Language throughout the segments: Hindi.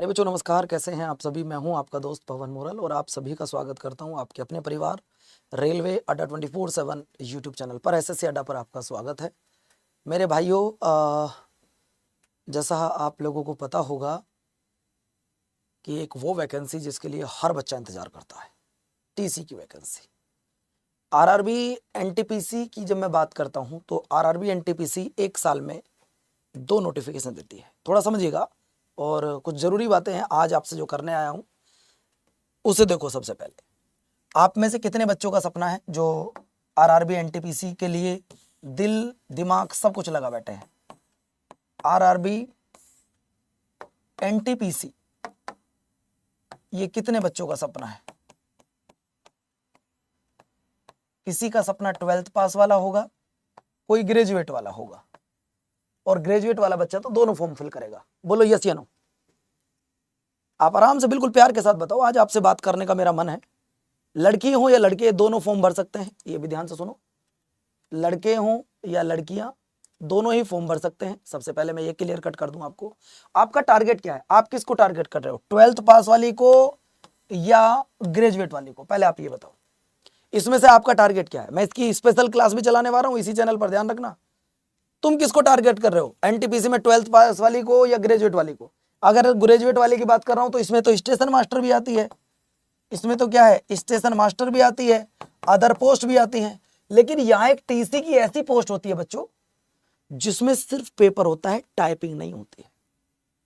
अरे बच्चों नमस्कार, कैसे हैं आप सभी। मैं हूं आपका दोस्त पवन मोरल और आप सभी का स्वागत करता हूं आपके अपने परिवार रेलवे अड्डा 24/7 यूट्यूब चैनल पर। एसएससी अड्डा पर आपका स्वागत है मेरे भाइयों। जैसा आप लोगों को पता होगा कि एक वो वैकेंसी जिसके लिए हर बच्चा इंतजार करता है, टीसी की वैकेंसी। आरआरबी एनटीपीसी की जब मैं बात करता हूं तो आरआरबी एनटीपीसी एक साल में 2 नोटिफिकेशन देती है। थोड़ा समझिएगा और कुछ ज़रूरी बातें हैं आज आपसे जो करने आया हूं उसे देखो। सबसे पहले आप में से कितने बच्चों का सपना है जो आरआरबी एनटीपीसी के लिए दिल दिमाग सब कुछ लगा बैठे हैं। आरआरबी एनटीपीसी ये कितने बच्चों का सपना है? किसी का सपना 12th पास वाला होगा, कोई ग्रेजुएट वाला होगा, और ग्रेजुएट वाला बच्चा तो दोनों फॉर्म फिल करेगा। बोलो यस या नो। आप आराम से बिल्कुल प्यार के साथ बताओ। आज आपसे बात करने का मेरा मन है। लड़की हो या लड़के दोनों फॉर्म भर सकते हैं, ये भी ध्यान से सुनो। लड़के हो या लड़कियां दोनों ही फॉर्म भर सकते हैं। सबसे पहले मैं ये क्लियर कट कर दूं आपको, आपका टारगेट क्या है, आप किसको टारगेट कर रहे हो, 12th पास वाली को या ग्रेजुएट वाली को? पहले आप ये बताओ, इसमें से आपका टारगेट क्या है। मैं इसकी स्पेशल क्लास भी चलाने वाला हूं इसी चैनल पर, ध्यान रखना। तुम किसको टारगेट कर रहे हो, एनटीपीसी में 12th पास वाली को या ग्रेजुएट वाली को? अगर ग्रेजुएट वाले की बात कर रहा हूं तो इसमें तो स्टेशन मास्टर भी आती है, इसमें तो क्या है, स्टेशन मास्टर भी आती है, अदर पोस्ट भी आती है। लेकिन यहां एक टीसी की ऐसी पोस्ट होती है बच्चों जिसमें सिर्फ पेपर होता है, टाइपिंग नहीं होती है।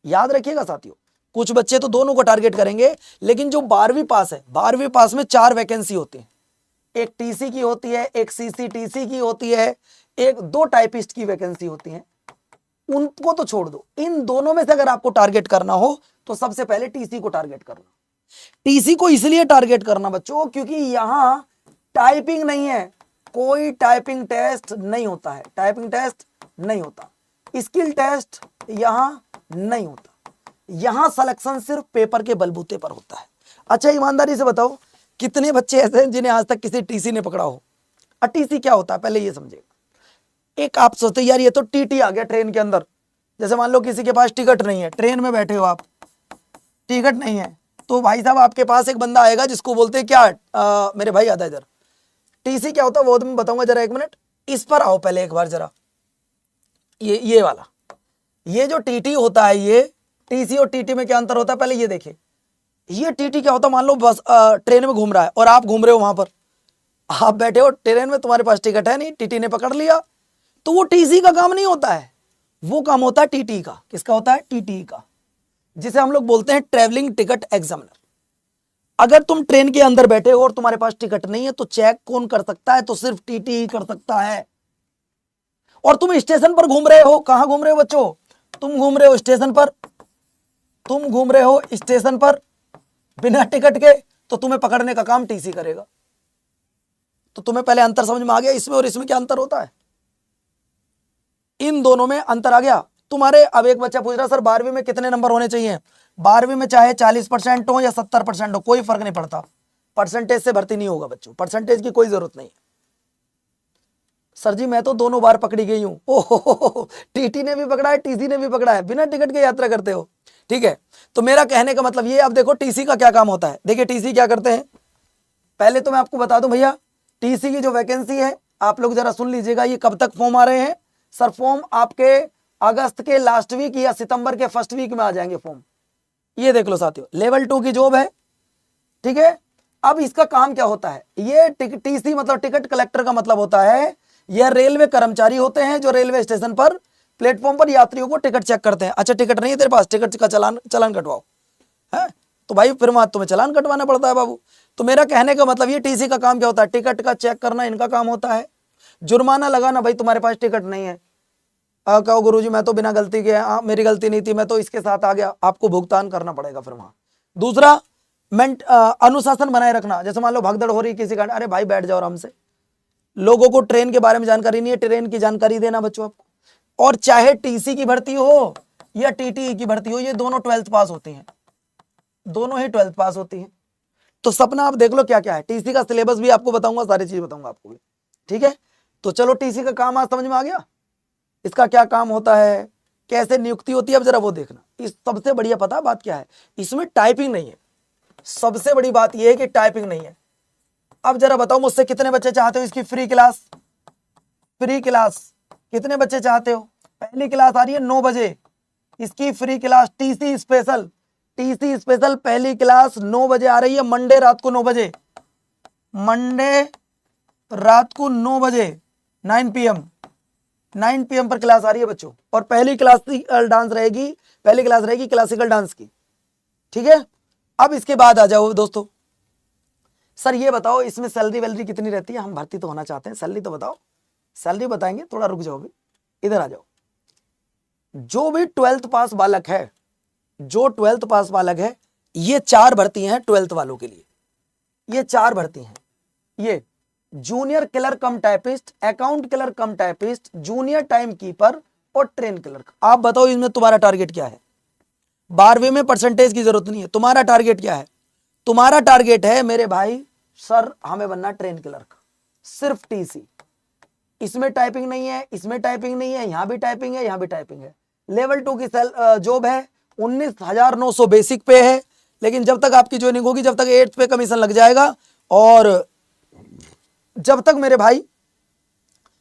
याद रखिएगा साथियों, कुछ बच्चे तो दोनों को टारगेट करेंगे, लेकिन जो 12वीं पास है, 12वीं पास में 4 वैकेंसी होती है। एक टीसी की होती है, एक सीसीटीसी की होती है, एक 2 टाइपिस्ट की वैकेंसी होती है। उनको तो छोड़ दो, इन दोनों में से अगर आपको टारगेट करना हो तो सबसे पहले टीसी को टारगेट करना। टीसी को इसलिए टारगेट करना बच्चों क्योंकि यहां टाइपिंग नहीं है, कोई टाइपिंग टेस्ट नहीं होता है, टाइपिंग टेस्ट नहीं होता, स्किल टेस्ट यहां नहीं होता। यहां सिलेक्शन सिर्फ पेपर के बलबूते पर होता है। अच्छा ईमानदारी से बताओ, कितने बच्चे ऐसे हैं जिन्हें आज तक किसी टीसी ने पकड़ा हो? टीसी क्या होता है पहले ये समझिएगा। एक आप सोचते यार ये तो टीटी आ गया ट्रेन के अंदर। जैसे मान लो किसी के पास टिकट नहीं है, ट्रेन में बैठे हो आप, टिकट नहीं है, तो भाई साहब आपके पास एक बंदा आएगा जिसको बोलते हैं क्या, मेरे भाई आता इधर। टीसी क्या होता है वो तो मैं बताऊंगा, जरा 1 मिनट इस पर आओ पहले एक बार जरा। ये वाला, ये जो टीटी होता है, ये टीसी और टीटी में क्या अंतर होता है पहले ये देखिए। ये टीटी क्या होता है, मान लो बस ट्रेन में घूम रहा है और आप घूम रहे हो, वहां पर आप बैठे हो ट्रेन में, तुम्हारे पास टिकट है नहीं, टीटी ने पकड़ लिया, तो वो टीसी का काम नहीं होता है, वो काम होता है टीटी का। किसका होता है? टीटी का, जिसे हम लोग बोलते हैं ट्रेवलिंग टिकट एग्जामिनर। अगर तुम ट्रेन के अंदर बैठे हो और तुम्हारे पास टिकट नहीं है तो चेक कौन कर सकता है? तो सिर्फ टीटी ही कर सकता है। और तुम स्टेशन पर घूम रहे हो, कहां घूम रहे हो बच्चों? तुम घूम रहे हो स्टेशन पर, तुम घूम रहे हो स्टेशन पर बिना टिकट के, तो तुम्हें पकड़ने का काम टीसी करेगा। तो तुम्हें पहले अंतर समझ में आ गया इसमें और इसमें क्या अंतर होता है? इन दोनों में अंतर आ गया तुम्हारे। अब एक बच्चा पूछ रहा सर 12वीं में कितने नंबर होने चाहिए? 12वीं में चाहे 40% हो या 70% हो, कोई फर्क नहीं पड़ता। परसेंटेज से भर्ती नहीं होगा बच्चों, परसेंटेज की कोई जरूरत नहीं है। सर जी मैं तो दोनों बार पकड़ी गई हूं। ओहो, टीटी ने भी पकड़ा है, टीसी ने भी पकड़ा है, बिना टिकट के यात्रा करते हो। ठीक है, तो मेरा कहने का मतलब ये, अब देखो टीसी का क्या काम होता है। देखिए टीसी क्या करते हैं, पहले तो मैं आपको बता दूं भैया, टीसी की जो वैकेंसी है आप लोग जरा सुन लीजिएगा। ये कब तक फॉर्म आ रहे हैं? सर फॉर्म आपके अगस्त के लास्ट वीक या सितंबर के फर्स्ट वीक में आ जाएंगे फॉर्म। ये देख लो साथियों, लेवल 2 की जॉब है। ठीक है, अब इसका काम क्या होता है? ये टीसी मतलब टिकट कलेक्टर का मतलब होता है, यह रेलवे कर्मचारी होते हैं जो रेलवे स्टेशन पर प्लेटफॉर्म पर यात्रियों को टिकट चेक करते हैं। अच्छा टिकट नहीं है तेरे पास, टिकट का चालान कटवाओ है, तो भाई फिर वहां तुम्हें चालान कटवाना पड़ता है बाबू। तो मेरा कहने का मतलब ये टीसी का काम क्या होता है? टिकट का चेक करना इनका काम होता है। जुर्माना लगाना, भाई तुम्हारे पास टिकट नहीं है, कहो गुरुजी मैं तो बिना गलती के, मेरी गलती नहीं थी, मैं तो इसके साथ आ गया, आपको भुगतान करना पड़ेगा फिर वहां। दूसरा अनुशासन बनाए रखना। जैसे मान लो भगदड़ हो रही किसी का, अरे भाई बैठ जाओ आराम से। लोगों को ट्रेन के बारे में जानकारी नहीं है, ट्रेन की जानकारी देना बच्चों आपको। और चाहे टीसी की भर्ती हो या टीटी की भर्ती हो, ये दोनों 12th पास होती हैं, दोनों ही 12th पास होती हैं। तो सपना आप देख लो क्या क्या है। टीसी का सिलेबस भी आपको बताऊंगा, सारी चीज बताऊंगा आपको भी। ठीक है, तो चलो टीसी का काम आज समझ में आ गया, इसका क्या काम होता है, कैसे नियुक्ति होती है, अब जरा वो देखना। इस सबसे बढ़िया पता बात क्या है, इसमें टाइपिंग नहीं है। सबसे बड़ी बात यह है कि टाइपिंग नहीं है। अब जरा बताओ मुझसे कितने बच्चे चाहते हो इसकी फ्री क्लास? फ्री क्लास कितने बच्चे चाहते हो? पहली क्लास आ रही है 9 बजे, इसकी free class TC special, TC special पहली क्लास 9 बजे आ रही है, मंडे रात को 9 बजे, मंडे रात को 9 बजे 9 PM पर क्लास आ रही है बच्चों। और पहली क्लासिकल डांस रहेगी, पहली क्लास रहेगी क्लासिकल डांस की, ठीक है। अब इसके बाद आ जाओ दोस्तों, सर ये बताओ इसमें सैलरी वैलरी कितनी रहती है? हम भर्ती तो होना चाहते हैं, सैलरी तो बताओ। सैलरी बताएंगे, थोड़ा रुक जाओ, इधर आ जाओ। जो भी 12th पास बालक है, जो 12th पास बालक है, ये 4 भर्ती हैं 12th वालों के लिए, ये 4 भर्ती हैं। ये जूनियर क्लर्क कम टाइपिस्ट, अकाउंट क्लर्क कम टाइपिस्ट, जूनियर टाइम कीपर और ट्रेन क्लर्क। आप बताओ इसमें तुम्हारा टारगेट क्या है? 12वीं में परसेंटेज की जरूरत नहीं है, तुम्हारा टारगेट क्या है? तुम्हारा टारगेट है मेरे भाई, सर हमें बनना ट्रेन क्लर्क, सिर्फ टीसी। इसमें टाइपिंग नहीं है, इसमें टाइपिंग नहीं है, यहां भी टाइपिंग है, यहां भी टाइपिंग है। लेवल 2 की जॉब है, 19,900 बेसिक पे है, लेकिन जब तक आपकी ज्वाइनिंग होगी, जब तक 8th पे कमीशन लग जाएगा, और जब तक मेरे भाई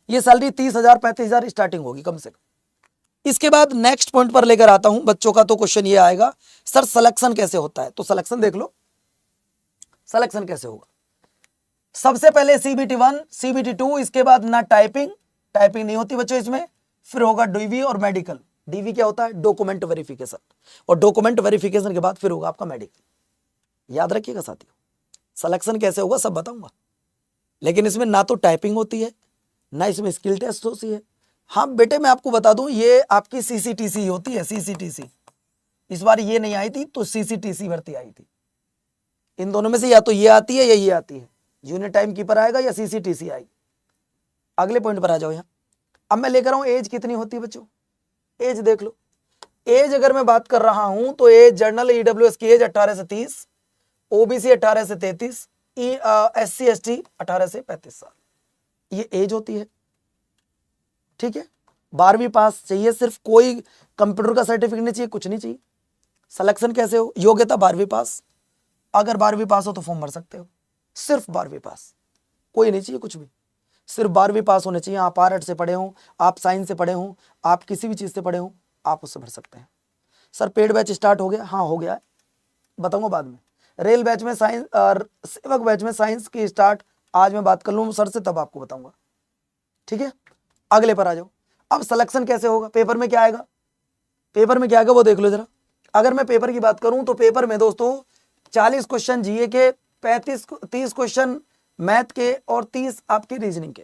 ये सैलरी 30,000 35,000 स्टार्टिंग होगी कम से कम। इसके बाद नेक्स्ट पॉइंट पर लेकर आता हूं बच्चों का। तो क्वेश्चन ये आएगा, सर सिलेक्शन कैसे होता है? तो सिलेक्शन देख लो, सिलेक्शन कैसे होगा। सबसे पहले CBT 1, CBT 2, इसके बाद ना टाइपिंग नहीं होती बच्चों इसमें, फिर होगा डीवी और मेडिकल। डीवी क्या होता है? डॉक्यूमेंट वेरिफिकेशन, और डॉक्यूमेंट वेरिफिकेशन के बाद फिर होगा आपका मेडिकल। याद रखिएगा साथियों, सिलेक्शन कैसे होगा सब बताऊंगा, लेकिन इसमें ना तो टाइपिंग होती है, ना इसमें स्किल टेस्ट होती है। हाँ बेटे मैं आपको बता दूं, ये आपकी CCTC होती है, CCTC। इस बार ये नहीं आई थी तो CCTC भर्ती आई थी। इन दोनों में से या तो ये आती है या ये आती है, जूनियर टाइम कीपर आएगा या CCTC आएगी। अगले पॉइंट पर आ जाओ। यहाँ अब मैं लेकर आऊं एज कितनी होती है बच्चों, एज देख लो। एज अगर मैं बात कर रहा हूं तो एज जनरल EWS की एज 18 से 30, OBC 18 से 33, SC ST 18 से 35 साल, ये एज होती है, ठीक है। 12वीं पास चाहिए सिर्फ, कोई कंप्यूटर का सर्टिफिकेट नहीं चाहिए, कुछ नहीं चाहिए। सिलेक्शन कैसे हो? योग्यता 12वीं पास, अगर 12वीं पास हो तो फॉर्म भर सकते हो, सिर्फ 12वीं पास, कोई नहीं चाहिए कुछ भी, सिर्फ 12वीं पास होने चाहिए। आप आर्ट से पढ़े हो, आप साइंस से पढ़े हो, आप किसी भी चीज से पढ़े हो, आप उससे भर सकते हैं। सर पेड बैच स्टार्ट हो गया? हाँ हो गया है, बताऊंगा बाद में। रेल बैच में साइंस और सेवक बैच में साइंस की स्टार्ट आज मैं बात कर लूँ सर से, तब आपको बताऊंगा, ठीक है। अगले पर आ जाओ। अब सिलेक्शन कैसे होगा? पेपर में क्या आएगा, पेपर में क्या आएगा वो देख लो जरा। अगर मैं पेपर की बात करूं तो पेपर में दोस्तों 40 क्वेश्चन जीए के, 30 क्वेश्चन मैथ के और 30 आपके रीजनिंग के,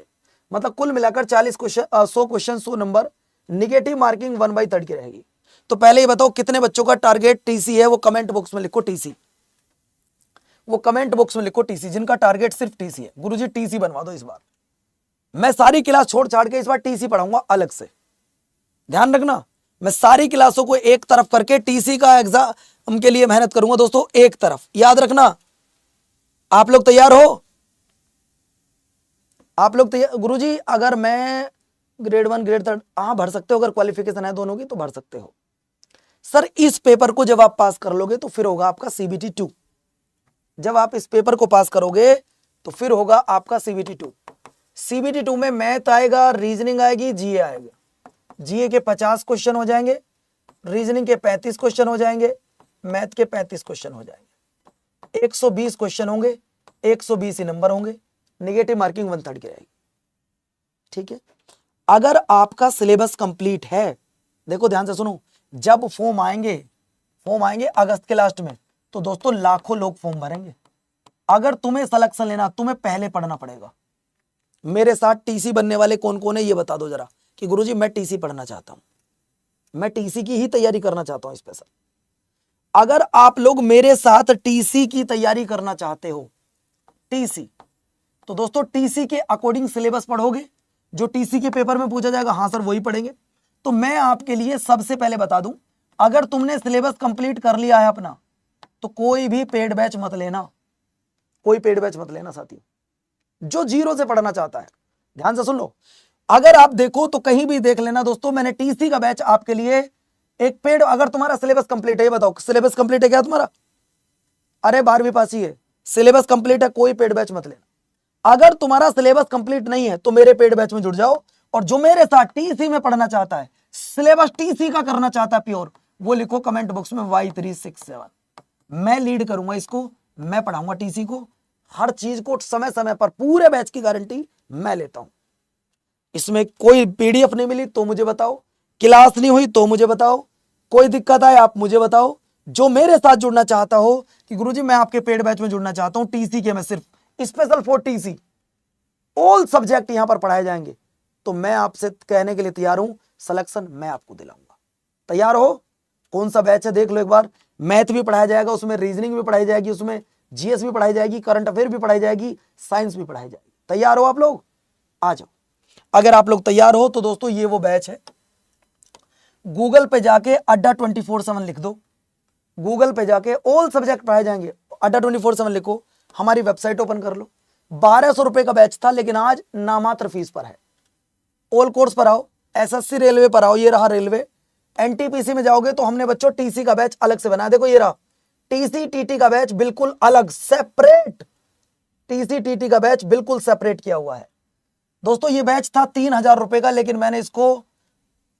मतलब कुल मिलाकर 40 question, 100 question 100 number. Negative marking 1/3 की रहेगी। तो पहले ये बताओ कितने बच्चों का टारगेट टीसी है, वो कमेंट बॉक्स में लिखो टीसी, वो कमेंट बॉक्स में लिखो टीसी, जिनका टारगेट सिर्फ टीसी है। गुरुजी टीसी बनवा दो इस बार, मैं सारी क्लास छोड़ छाड़ के इस बार टीसी पढ़ाऊंगा अलग से, ध्यान रखना। मैं सारी क्लासों को एक तरफ करके टीसी का एग्जाम के लिए मेहनत करूंगा दोस्तों, एक तरफ, याद रखना। आप लोग तैयार हो? आप लोग तैयार? गुरुजी अगर मैं ग्रेड 1 ग्रेड 3, हाँ भर सकते हो, अगर क्वालिफिकेशन है दोनों की तो भर सकते हो। सर इस पेपर को जब आप पास कर लोगे तो फिर होगा आपका CBT 2। जब आप इस पेपर को पास करोगे तो फिर होगा आपका CBT 2। CBT 2 में मैथ आएगा, रीजनिंग आएगी, जीए आएगा। जीए के 50 क्वेश्चन हो जाएंगे, रीजनिंग के 35 क्वेश्चन हो जाएंगे, मैथ के 35 क्वेश्चन हो जाएंगे। 120 क्वेश्चन होंगे, 120 ही नंबर होंगे, नेगेटिव मार्किंग 1/3 की रहेगी, ठीक है। अगर आपका सिलेबस कंप्लीट है, देखो ध्यान से सुनो, जब फॉर्म आएंगे अगस्त के लास्ट में, तो दोस्तों लाखों लोग फॉर्म भरेंगे। अगर तुम्हें सिलेक्शन लेना, तुम्हें पहले पढ़ना पड़ेगा। मेरे साथ टीसी बनने वाले कौन कौन है ये बता दो जरा, कि गुरुजी मैं टीसी पढ़ना चाहता हूं, मैं टीसी की ही तैयारी करना चाहता हूं स्पेशल। अगर आप लोग मेरे साथ टीसी की तैयारी करना चाहते हो, टीसी, तो दोस्तों टीसी के अकॉर्डिंग सिलेबस पढ़ोगे, जो टीसी के पेपर में पूछा जाएगा, हाँ सर वही पढ़ेंगे। तो मैं आपके लिए सबसे पहले बता दूं, अगर तुमने सिलेबस कंप्लीट कर लिया है अपना, तो कोई भी पेड बैच मत लेना, कोई पेड बैच मत लेना साथियों, जो जीरो से पढ़ना चाहता है। ध्यान से सुन लो, अगर आप देखो तो कहीं भी देख लेना दोस्तों, मैंने टीसी का बैच आपके लिए एक पेड, अगर तुम्हारा सिलेबस कंप्लीट है, ये बताओ सिलेबस कंप्लीट है क्या तुम्हारा? अरे 12वीं पास ही है, सिलेबस कंप्लीट है, कोई पेड बैच मत लेना। अगर तुम्हारा सिलेबस कंप्लीट नहीं है तो मेरे पेड बैच में जुड़ जाओ, और जो मेरे साथ टीसी में पढ़ना चाहता है, सिलेबस टीसी का करना चाहता है प्योर, वो लिखो कमेंट बॉक्स में Y367। मैं लीड करूंगा इसको, मैं पढ़ाऊंगा टीसी को, हर चीज को समय समय पर, पूरे बैच की गारंटी मैं लेता हूं। इसमें कोई पीडीएफ नहीं मिली तो मुझे बताओ, क्लास नहीं हुई तो मुझे बताओ, कोई दिक्कत आए आप मुझे बताओ। जो मेरे साथ जुड़ना चाहता हो कि गुरुजी मैं आपके पेड बैच में जुड़ना चाहता हूं टीसी के, मैं सिर्फ special for TC, all subject यहां पर पढ़ाए जाएंगे, तो मैं आपसे कहने के लिए तैयार हूं, सिलेक्शन मैं आपको दिलाऊंगा। तैयार हो? कौन सा बैच है देख लो एक बार। मैथ भी पढ़ाया जाएगा उसमें, रीजनिंग भी पढ़ाई जाएगी उसमें, जीएस भी पढ़ाई जाएगी, करंट अफेयर भी पढ़ाई जाएगी, साइंस भी पढ़ाई जाएगी। तैयार हो आप लोग? आ जाओ। अगर आप लोग तैयार हो तो दोस्तों ये वो बैच है, गूगल पे जाके अड्डा 24/7 लिख दो, गूगल पे जाके ऑल सब्जेक्ट पढ़ाए जाएंगे, अड्डा 24/7 लिखो, हमारी वेबसाइट ओपन कर लो। 1200 रुपए का बैच था, लेकिन आज नामात्र फीस पर है। ऑल कोर्स पर आओ, एसएससी रेलवे पर आओ, ये रहा रेलवे। एनटीपीसी में जाओगे तो हमने बच्चों टीसी का बैच अलग से बनाया, देखो ये रहा टीसी टीटी का बैच, बिल्कुल अलग सेपरेट, टीसी टीटी का बैच बिल्कुल सेपरेट किया हुआ है। दोस्तों ये बैच था 3000 रुपए का, लेकिन मैंने इसको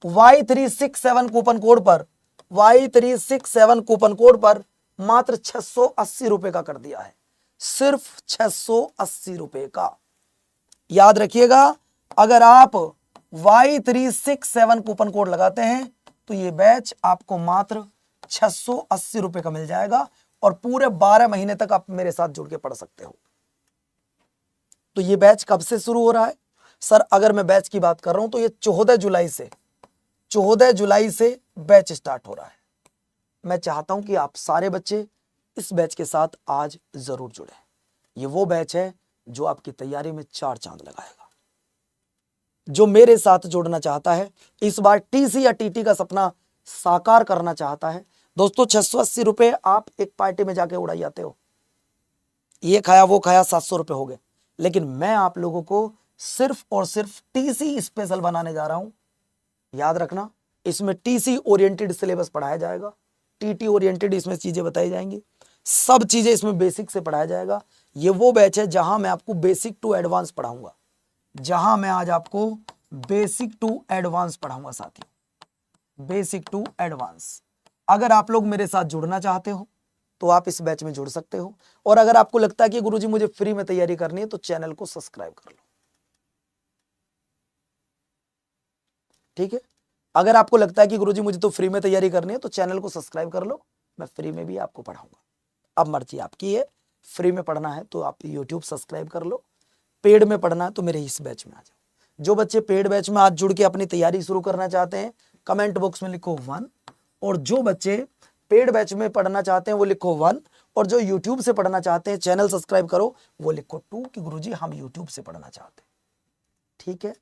Y367 कूपन कोड पर, Y367 कूपन कोड पर मात्र 680 रुपए का कर दिया है, सिर्फ 680 रुपए का। याद रखिएगा, अगर आप Y367 कूपन कोड लगाते हैं तो ये बैच आपको मात्र 680 रुपए का मिल जाएगा, और पूरे 12 महीने तक आप मेरे साथ जुड़ के पढ़ सकते हो। तो ये बैच कब से शुरू हो रहा है सर? अगर मैं बैच की बात कर रहा हूं तो ये 14 जुलाई से बैच स्टार्ट हो रहा है। मैं चाहता हूं कि आप सारे बच्चे इस बैच के साथ आज जरूर जुड़े। ये वो बैच है जो आपकी तैयारी में 4 चांद लगाएगा। जो मेरे साथ जुड़ना चाहता है, इस बार टीसी या टीटी का सपना साकार करना चाहता है, दोस्तों 680 रुपए आप एक पार्टी में जाके उड़ाई जाते हो, ये खाया वो खाया 700 रुपए हो गए। लेकिन मैं आप लोगों को सिर्फ और सिर्फ टीसी स्पेशल बनाने जा रहा हूं। याद रखना, इसमें टीसी ओरिएंटेड सिलेबस पढ़ाया जाएगा, टीटी ओरिएंटेड इसमें चीजें बताई जाएंगी, सब चीजें इसमें बेसिक से पढ़ाया जाएगा। ये वो बैच है जहां मैं आपको बेसिक टू एडवांस पढ़ाऊंगा, जहां मैं आज आपको बेसिक टू एडवांस पढ़ाऊंगा साथियों, बेसिक टू एडवांस। अगर आप लोग मेरे साथ जुड़ना चाहते हो तो आप इस बैच में जुड़ सकते हो, और अगर आपको लगता है कि गुरुजी मुझे फ्री में तैयारी करनी है तो चैनल को सब्सक्राइब कर लो, ठीक है? अगर आपको लगता है कि गुरुजी मुझे तो फ्री में तैयारी करनी है तो चैनल को सब्सक्राइब कर लो, मैं फ्री में भी आपको पढ़ाऊंगा। अब मर्जी आपकी है, फ्री में पढ़ना है तो आप यूट्यूब सब्सक्राइब कर लो, पेड में पढ़ना है तो मेरे इस बैच में आ जाओ। जो बच्चे पेड बैच में आज जुड़ के अपनी तैयारी शुरू करना चाहते हैं कमेंट बॉक्स में लिखो 1, और जो बच्चे पेड बैच में पढ़ना चाहते हैं वो लिखो 1, और जो यूट्यूब से पढ़ना चाहते हैं चैनल सब्सक्राइब करो वो लिखो 2 कि गुरुजी हम यूट्यूब से पढ़ना चाहते हैं, ठीक है?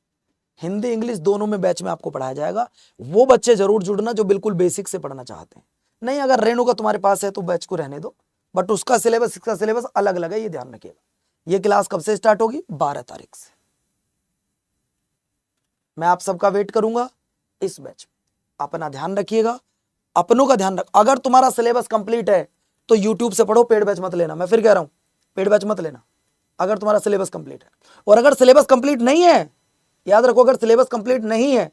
हिंदी इंग्लिश दोनों में बैच में आपको पढ़ाया जाएगा। वो बच्चे जरूर जुड़ना जो बिल्कुल बेसिक से पढ़ना चाहते हैं। नहीं, अगर रेणु का तुम्हारे पास है तो बैच को रहने दो, बट उसका सिलेबस इसका सिलेबस अलग अलग है, ये ध्यान रखिएगा। ये क्लास कब से स्टार्ट होगी? 12 तारीख से। मैं आप सबका वेट करूंगा इस बैच में। अपना ध्यान रखिएगा, अपनों का ध्यान रख। अगर तुम्हारा सिलेबस कंप्लीट है तो यूट्यूब से पढ़ो, पेड बैच मत लेना। मैं फिर कह रहा हूं, पेड बैच मत लेना अगर तुम्हारा सिलेबस कंप्लीट है। और अगर सिलेबस कंप्लीट नहीं है, याद रखो, अगर सिलेबस कंप्लीट नहीं है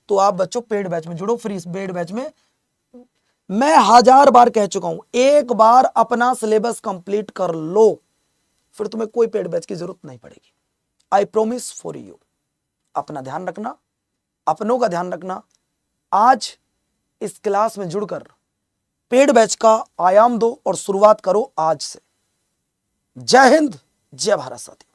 तो आप बच्चों पेड बैच में जुड़ो। फ्री पेड बैच में मैं 1000 बार कह चुका हूं, एक बार अपना सिलेबस कंप्लीट कर लो, फिर तुम्हें कोई पेड बैच की जरूरत नहीं पड़ेगी। I promise for you. अपना ध्यान रखना, अपनों का ध्यान रखना। आज इस क्लास में जुड़कर पेड बैच का आयाम दो और शुरुआत करो आज से। जय हिंद, जय भारत साथियों।